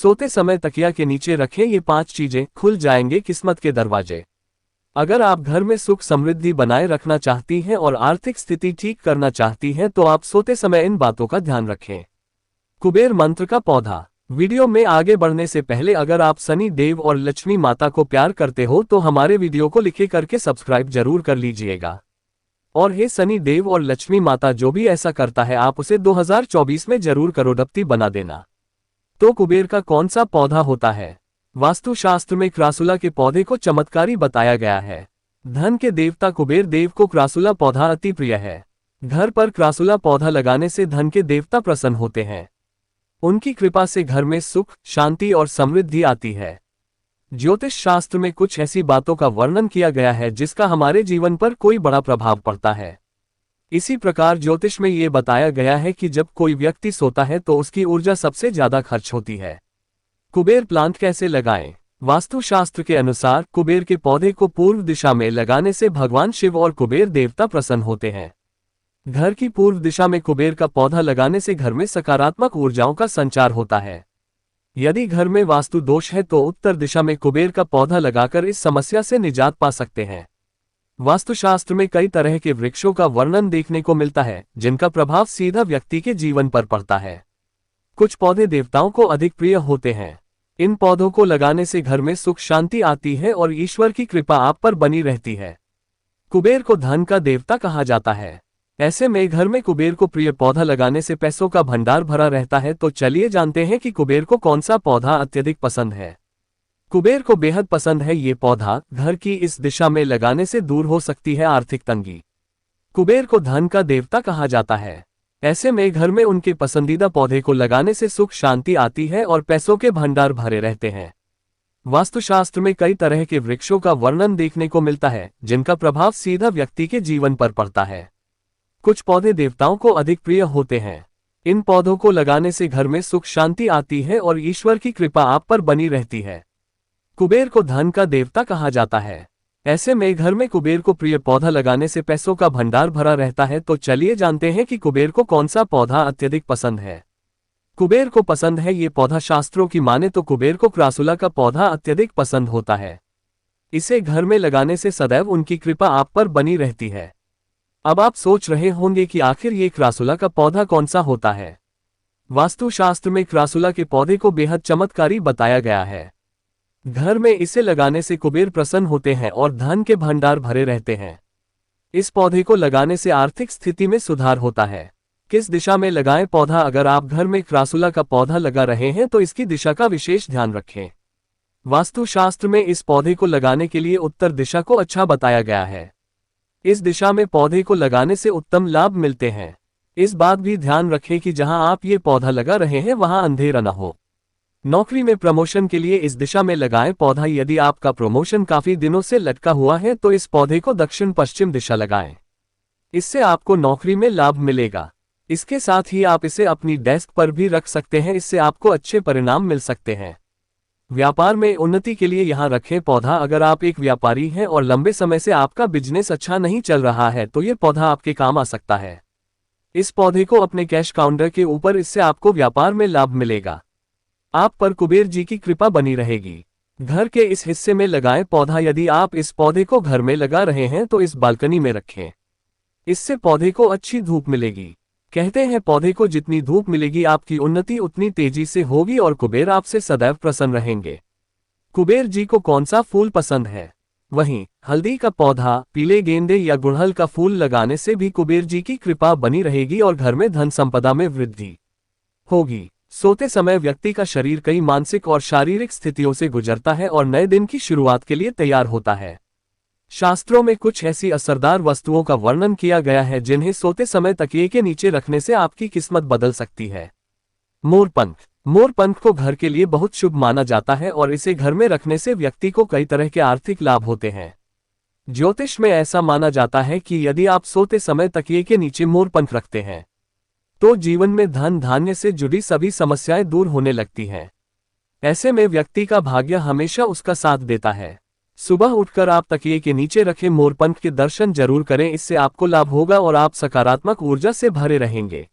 सोते समय तकिया के नीचे रखें ये 5 चीजें, खुल जाएंगे किस्मत के दरवाजे। अगर आप घर में सुख समृद्धि बनाए रखना चाहती हैं और आर्थिक स्थिति ठीक करना चाहती हैं तो आप सोते समय इन बातों का ध्यान रखें। कुबेर मंत्र का पौधा। वीडियो में आगे बढ़ने से पहले अगर आप शनि देव और लक्ष्मी माता को प्यार करते हो तो हमारे वीडियो को लिखे करके सब्सक्राइब जरूर कर लीजिएगा। और हे शनि देव और लक्ष्मी माता, जो भी ऐसा करता है आप उसे 2024 में जरूर करोड़पति बना देना। तो कुबेर का कौन सा पौधा होता है? वास्तुशास्त्र में क्रासुला के पौधे को चमत्कारी बताया गया है। धन के देवता कुबेर देव को क्रासुला पौधा अति प्रिय है। घर पर क्रासुला पौधा लगाने से धन के देवता प्रसन्न होते हैं। उनकी कृपा से घर में सुख, शांति और समृद्धि आती है। ज्योतिष शास्त्र में कुछ ऐसी बातों का वर्णन किया गया है जिसका हमारे जीवन पर कोई बड़ा प्रभाव पड़ता है। इसी प्रकार ज्योतिष में ये बताया गया है कि जब कोई व्यक्ति सोता है तो उसकी ऊर्जा सबसे ज्यादा खर्च होती है। कुबेर प्लांट कैसे लगाएं? वास्तुशास्त्र के अनुसार कुबेर के पौधे को पूर्व दिशा में लगाने से भगवान शिव और कुबेर देवता प्रसन्न होते हैं। घर की पूर्व दिशा में कुबेर का पौधा लगाने से घर में सकारात्मक ऊर्जाओं का संचार होता है। यदि घर में वास्तु दोष है तो उत्तर दिशा में कुबेर का पौधा लगाकर इस समस्या से निजात पा सकते हैं। वास्तुशास्त्र में कई तरह के वृक्षों का वर्णन देखने को मिलता है जिनका प्रभाव सीधा व्यक्ति के जीवन पर पड़ता है। कुछ पौधे देवताओं को अधिक प्रिय होते हैं। इन पौधों को लगाने से घर में सुख शांति आती है और ईश्वर की कृपा आप पर बनी रहती है। कुबेर को धन का देवता कहा जाता है। ऐसे में घर में कुबेर को प्रिय पौधा लगाने से पैसों का भंडार भरा रहता है। तो चलिए जानते हैं कि कुबेर को कौन सा पौधा अत्यधिक पसंद है। कुबेर को बेहद पसंद है ये पौधा घर की इस दिशा में लगाने से दूर हो सकती है आर्थिक तंगी। कुबेर को धन का देवता कहा जाता है। ऐसे में घर में उनके पसंदीदा पौधे को लगाने से सुख शांति आती है और पैसों के भंडार भरे रहते हैं। वास्तुशास्त्र में कई तरह के वृक्षों का वर्णन देखने को मिलता है जिनका प्रभाव सीधा व्यक्ति के जीवन पर पड़ता है। कुछ पौधे देवताओं को अधिक प्रिय होते हैं। इन पौधों को लगाने से घर में सुख शांति आती है और ईश्वर की कृपा आप पर बनी रहती है। कुबेर को धन का देवता कहा जाता है। ऐसे में घर में कुबेर को प्रिय पौधा लगाने से पैसों का भंडार भरा रहता है। तो चलिए जानते हैं कि कुबेर को कौन सा पौधा अत्यधिक पसंद है। कुबेर को पसंद है ये पौधा। शास्त्रों की माने तो कुबेर को क्रासुला का पौधा अत्यधिक पसंद होता है। इसे घर में लगाने से सदैव उनकी कृपा आप पर बनी रहती है। अब आप सोच रहे होंगे कि आखिर ये क्रासुला का पौधा कौन सा होता है। वास्तुशास्त्र में क्रासुला के पौधे को बेहद चमत्कारी बताया गया है। घर में इसे लगाने से कुबेर प्रसन्न होते हैं और धन के भंडार भरे रहते हैं। इस पौधे को लगाने से आर्थिक स्थिति में सुधार होता है। किस दिशा में लगाएं पौधा? अगर आप घर में क्रासुला का पौधा लगा रहे हैं तो इसकी दिशा का विशेष ध्यान रखें। वास्तुशास्त्र में इस पौधे को लगाने के लिए उत्तर दिशा को अच्छा बताया गया है। इस दिशा में पौधे को लगाने से उत्तम लाभ मिलते हैं। इस बात भी ध्यान रखें कि जहां आप ये पौधा लगा रहे हैं वहां अंधेरा न हो। नौकरी में प्रमोशन के लिए इस दिशा में लगाएं पौधा। यदि आपका प्रमोशन काफी दिनों से लटका हुआ है तो इस पौधे को दक्षिण पश्चिम दिशा लगाएं। इससे आपको नौकरी में लाभ मिलेगा। इसके साथ ही आप इसे अपनी डेस्क पर भी रख सकते हैं। इससे आपको अच्छे परिणाम मिल सकते हैं। व्यापार में उन्नति के लिए यहां रखें पौधा। अगर आप एक व्यापारी हैं और लंबे समय से आपका बिजनेस अच्छा नहीं चल रहा है तो ये पौधा आपके काम आ सकता है। इस पौधे को अपने कैश काउंटर के ऊपर, इससे आपको व्यापार में लाभ मिलेगा। आप पर कुबेर जी की कृपा बनी रहेगी। घर के इस हिस्से में लगाएं पौधा। यदि आप इस पौधे को घर में लगा रहे हैं तो इस बालकनी में रखें। इससे पौधे को अच्छी धूप मिलेगी। कहते हैं पौधे को जितनी धूप मिलेगी आपकी उन्नति उतनी तेजी से होगी और कुबेर आपसे सदैव प्रसन्न रहेंगे। कुबेर जी को कौन सा फूल पसंद है? वहीं हल्दी का पौधा, पीले गेंदे या गुड़हल का फूल लगाने से भी कुबेर जी की कृपा बनी रहेगी और घर में धन संपदा में वृद्धि होगी। सोते समय व्यक्ति का शरीर कई मानसिक और शारीरिक स्थितियों से गुजरता है और नए दिन की शुरुआत के लिए तैयार होता है। शास्त्रों में कुछ ऐसी असरदार वस्तुओं का वर्णन किया गया है जिन्हें सोते समय तकिए के नीचे रखने से आपकी किस्मत बदल सकती है। मोरपंख। मोरपंख को घर के लिए बहुत शुभ माना जाता है और इसे घर में रखने से व्यक्ति को कई तरह के आर्थिक लाभ होते हैं। ज्योतिष में ऐसा माना जाता है कि यदि आप सोते समय तकिए के नीचे मोरपंख रखते हैं तो जीवन में धन धान्य से जुड़ी सभी समस्याएं दूर होने लगती हैं। ऐसे में व्यक्ति का भाग्य हमेशा उसका साथ देता है। सुबह उठकर आप तकिए के नीचे रखे मोरपंख के दर्शन जरूर करें। इससे आपको लाभ होगा और आप सकारात्मक ऊर्जा से भरे रहेंगे।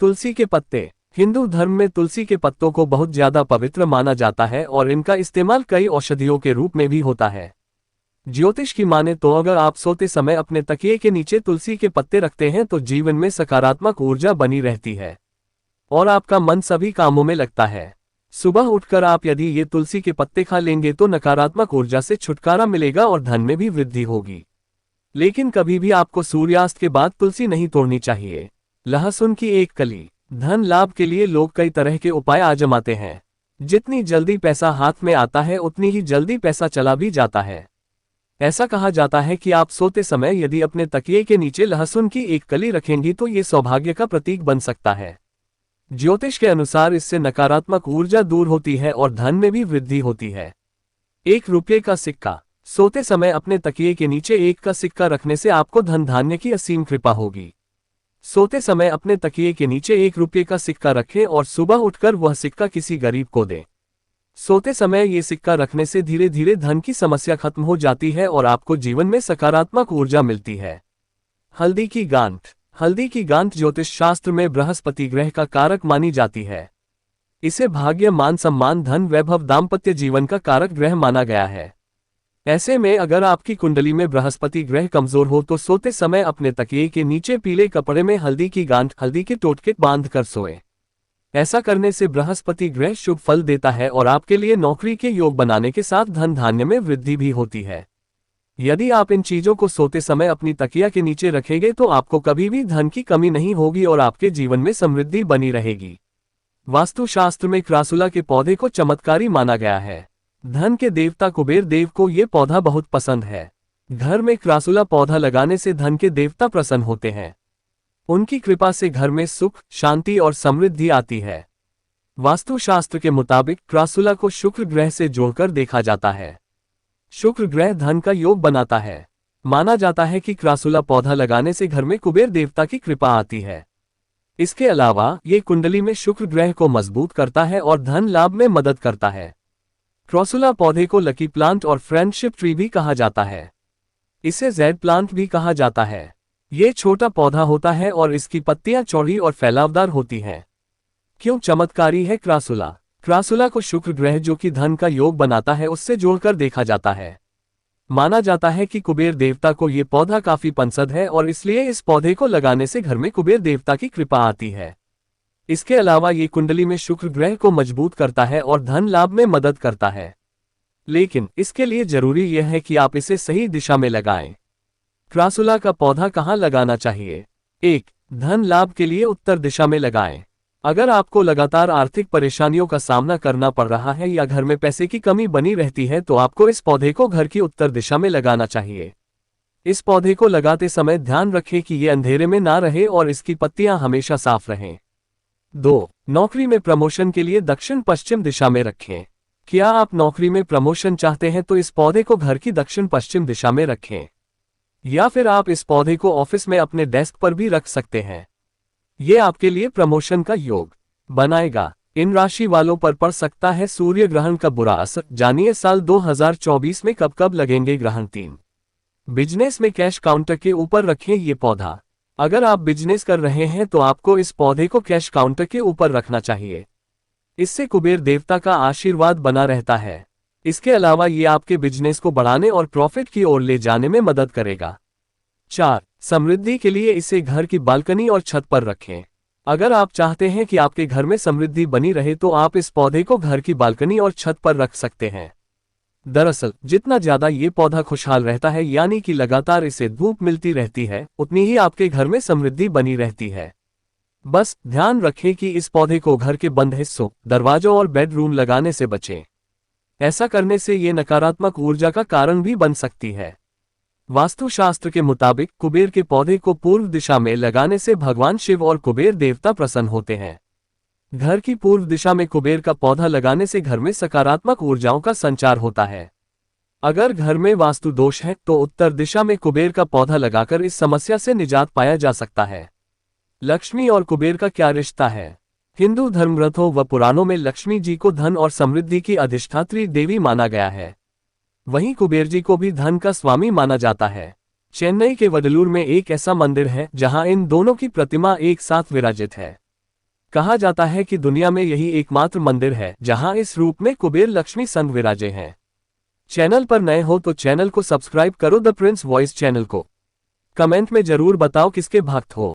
तुलसी के पत्ते। हिंदू धर्म में तुलसी के पत्तों को बहुत ज्यादा पवित्र माना जाता है और इनका इस्तेमाल कई औषधियों के रूप में भी होता है। ज्योतिष की माने तो अगर आप सोते समय अपने तकिए के नीचे तुलसी के पत्ते रखते हैं तो जीवन में सकारात्मक ऊर्जा बनी रहती है और आपका मन सभी कामों में लगता है। सुबह उठकर आप यदि ये तुलसी के पत्ते खा लेंगे तो नकारात्मक ऊर्जा से छुटकारा मिलेगा और धन में भी वृद्धि होगी। लेकिन कभी भी आपको सूर्यास्त के बाद तुलसी नहीं तोड़नी चाहिए। लहसुन की एक कली। धन लाभ के लिए लोग कई तरह के उपाय आजमाते हैं। जितनी जल्दी पैसा हाथ में आता है उतनी ही जल्दी पैसा चला भी जाता है। ऐसा कहा जाता है कि आप सोते समय यदि अपने तकिए के नीचे लहसुन की एक कली रखेंगी तो ये सौभाग्य का प्रतीक बन सकता है। ज्योतिष के अनुसार इससे नकारात्मक ऊर्जा दूर होती है और धन में भी वृद्धि होती है। 1 रुपये का सिक्का। सोते समय अपने तकिए के नीचे 1 का सिक्का रखने से आपको धन धान्य की असीम कृपा होगी। सोते समय अपने तकिए के नीचे 1 रुपये का सिक्का रखें और सुबह उठकर वह सिक्का किसी गरीब को दें। सोते समय ये सिक्का रखने से धीरे धीरे धन की समस्या खत्म हो जाती है और आपको जीवन में सकारात्मक ऊर्जा मिलती है। हल्दी की गांठ। हल्दी की गांठ ज्योतिष शास्त्र में बृहस्पति ग्रह का कारक मानी जाती है। इसे भाग्य, मान सम्मान, धन, वैभव, दाम्पत्य जीवन का कारक ग्रह माना गया है। ऐसे में अगर आपकी कुंडली में बृहस्पति ग्रह कमजोर हो तो सोते समय अपने तकिए के नीचे पीले कपड़े में हल्दी की गांठ, हल्दी के टोटके बांध कर सोए। ऐसा करने से बृहस्पति ग्रह शुभ फल देता है और आपके लिए नौकरी के योग बनाने के साथ धन धान्य में वृद्धि भी होती है। यदि आप इन चीजों को सोते समय अपनी तकिया के नीचे रखेंगे तो आपको कभी भी धन की कमी नहीं होगी और आपके जीवन में समृद्धि बनी रहेगी। वास्तुशास्त्र में क्रासुला के पौधे को चमत्कारी माना गया है। धन के देवता कुबेर देव को ये पौधा बहुत पसंद है। घर में क्रासुला पौधा लगाने से धन के देवता प्रसन्न होते हैं। उनकी कृपा से घर में सुख, शांति और समृद्धि आती है। वास्तुशास्त्र के मुताबिक क्रासुला को शुक्र ग्रह से जोड़कर देखा जाता है। शुक्र ग्रह धन का योग बनाता है। माना जाता है कि क्रासुला पौधा लगाने से घर में कुबेर देवता की कृपा आती है। इसके अलावा ये कुंडली में शुक्र ग्रह को मजबूत करता है और धन लाभ में मदद करता है। क्रासुला पौधे को लकी प्लांट और फ्रेंडशिप ट्री भी कहा जाता है। इसे जेड प्लांट भी कहा जाता है। ये छोटा पौधा होता है और इसकी पत्तियां चौड़ी और फैलावदार होती हैं। क्यों चमत्कारी है क्रासुला? क्रासुला को शुक्र ग्रह जो कि धन का योग बनाता है उससे जोड़कर देखा जाता है। माना जाता है कि कुबेर देवता को ये पौधा काफी पसंद है और इसलिए इस पौधे को लगाने से घर में कुबेर देवता की कृपा आती है। इसके अलावा ये कुंडली में शुक्र ग्रह को मजबूत करता है और धन लाभ में मदद करता है। लेकिन इसके लिए जरूरी यह है कि आप इसे सही दिशा में लगाएं। क्रासुला का पौधा कहाँ लगाना चाहिए? 1. धन लाभ के लिए उत्तर दिशा में लगाएं। अगर आपको लगातार आर्थिक परेशानियों का सामना करना पड़ रहा है या घर में पैसे की कमी बनी रहती है तो आपको इस पौधे को घर की उत्तर दिशा में लगाना चाहिए। इस पौधे को लगाते समय ध्यान रखें कि ये अंधेरे में ना रहे और इसकी पत्तियां हमेशा साफ रहें। 2. नौकरी में प्रमोशन के लिए दक्षिण पश्चिम दिशा में रखें। क्या आप नौकरी में प्रमोशन चाहते हैं तो इस पौधे को घर की दक्षिण पश्चिम दिशा में रखें। या फिर आप इस पौधे को ऑफिस में अपने डेस्क पर भी रख सकते हैं। ये आपके लिए प्रमोशन का योग बनाएगा। इन राशि वालों पर पड़ सकता है सूर्य ग्रहण का बुरा असर। जानिए साल 2024 में कब कब लगेंगे ग्रहण। 3. बिजनेस में कैश काउंटर के ऊपर रखें ये पौधा। अगर आप बिजनेस कर रहे हैं तो आपको इस पौधे को कैश काउंटर के ऊपर रखना चाहिए। इससे कुबेर देवता का आशीर्वाद बना रहता है। इसके अलावा ये आपके बिजनेस को बढ़ाने और प्रॉफिट की ओर ले जाने में मदद करेगा। 4. समृद्धि के लिए इसे घर की बालकनी और छत पर रखें। अगर आप चाहते हैं कि आपके घर में समृद्धि बनी रहे तो आप इस पौधे को घर की बालकनी और छत पर रख सकते हैं। दरअसल जितना ज्यादा ये पौधा खुशहाल रहता है यानी कि लगातार इसे धूप मिलती रहती है उतनी ही आपके घर में समृद्धि बनी रहती है। बस ध्यान रखें कि इस पौधे को घर के बंद हिस्सों, दरवाजों और बेडरूम लगाने से बचें। ऐसा करने से ये नकारात्मक ऊर्जा का कारण भी बन सकती है। वास्तुशास्त्र के मुताबिक कुबेर के पौधे को पूर्व दिशा में लगाने से भगवान शिव और कुबेर देवता प्रसन्न होते हैं। घर की पूर्व दिशा में कुबेर का पौधा लगाने से घर में सकारात्मक ऊर्जाओं का संचार होता है। अगर घर में वास्तु दोष है तो उत्तर दिशा में कुबेर का पौधा लगाकर इस समस्या से निजात पाया जा सकता है। लक्ष्मी और कुबेर का क्या रिश्ता है? हिंदू धर्म ग्रंथों व पुराणों में लक्ष्मी जी को धन और समृद्धि की अधिष्ठात्री देवी माना गया है। वहीं कुबेर जी को भी धन का स्वामी माना जाता है। चेन्नई के वडलूर में एक ऐसा मंदिर है जहां इन दोनों की प्रतिमा एक साथ विराजित है। कहा जाता है कि दुनिया में यही एकमात्र मंदिर है जहां इस रूप में कुबेर लक्ष्मी संग विराजे हैं। चैनल पर नए हो तो चैनल को सब्सक्राइब करो द प्रिंस वॉइस चैनल को। कमेंट में जरूर बताओ किसके भक्त हो।